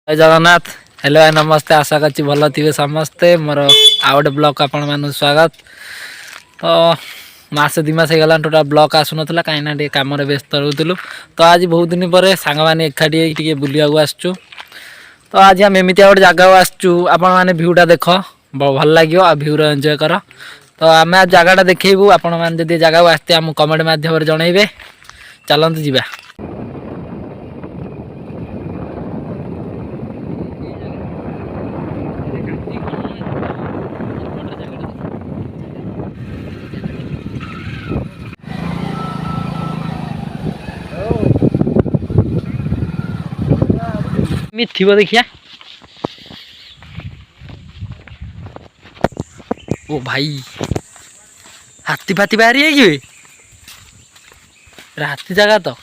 जय जगन्नाथ। हेलो भाई नमस्ते। आशा कर भल थे समस्ते। मोर आउ गए ब्लॉग आपण मान स्वागत। तो मस 2 मास होगा टोटाल ब्लॉग आसू ना कहीं कम व्यस्त रोलु। तो आज बहुत दिन पर सांग मैंने एकाठी बुला आसचु। तो आज आम एमती गोटे जगह आसचु आपण मैंने भ्यूटा देख भल लगे आ भ्यू एंजॉय कर। तो आम आज जगह देखू आपण मैंने जगह आसते आम कमेंट मध्यम जनइबे। चलते जीवा। थी देखिया। ओ भाई हाथी फाती बाहरी है कि राति जगह तो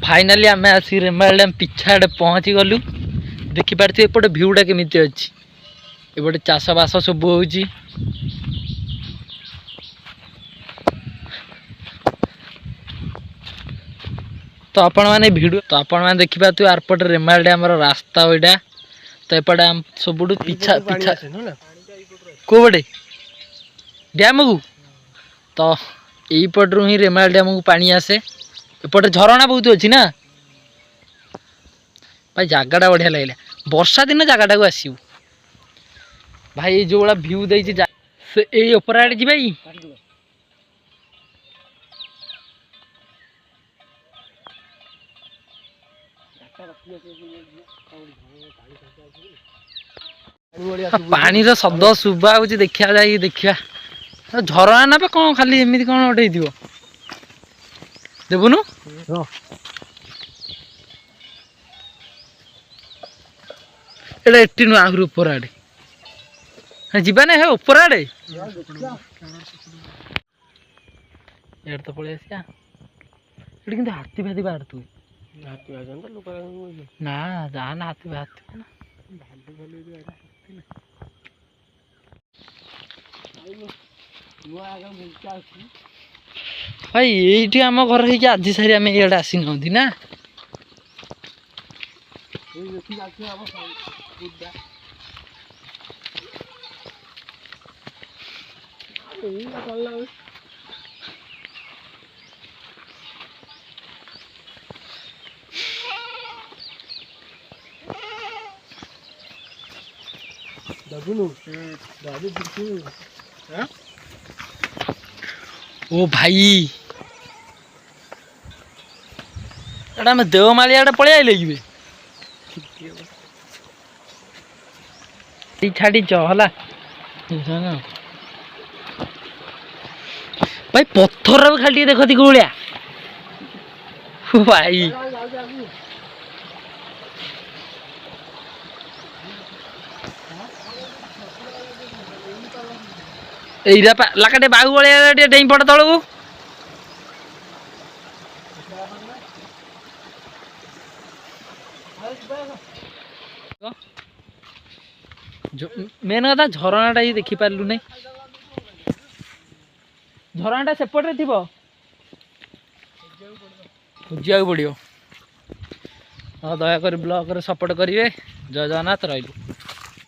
फाइनाली आम आसी रेमाल डैम पिछा पहुँची गलु। देखिपारे एपटे भ्यूटा केमी अच्छी एपटे चाष बास सब हो। तो आपण मैंने भिडियो तो आपण मैंने देखिपे आरपटे रेमाल डैम रास्ता वहीटा। तो एपटे आम सब पिछा पिछा कौटे डैम को तो यहीपटू ही रेमाल डैम को पानी आसे। एपटे झरणा बहुत अच्छी ना भाई। जगटा बढ़िया लगे वर्षा दिन जगटा को आसू भाई। जो भाया भ्यू देती ऊपर आड़े जी भाई। पानी शब्द शुभा हो देखा जाए। देखा झरणा ना कौन खाली एमती कौन गोटे देवुनु एटी नु आहरी ऊपर आड़े जीवा ना ऊपर आड़े तो पलि आसा। हाथी फाती बाहर तु ना जाना हाथी बाहर भाई ये आम घर आज सारी आम इे आसी ना ओ भाई एटा मैं देवमाली आड़े पलि आइले कि छाड़ी चला भाई पत्थर खाली देखती कौलिया भाई। लाकाटे बाहु भाया डेई पड़ तल को मेन कथा झरणाटा ही देखी पार्लु नहीं। झरणाटा सेपटे थी खोजा पड़ो। हाँ दयाक ब्लॉग सपोर्ट करेंगे। जय जगन्नाथ रही।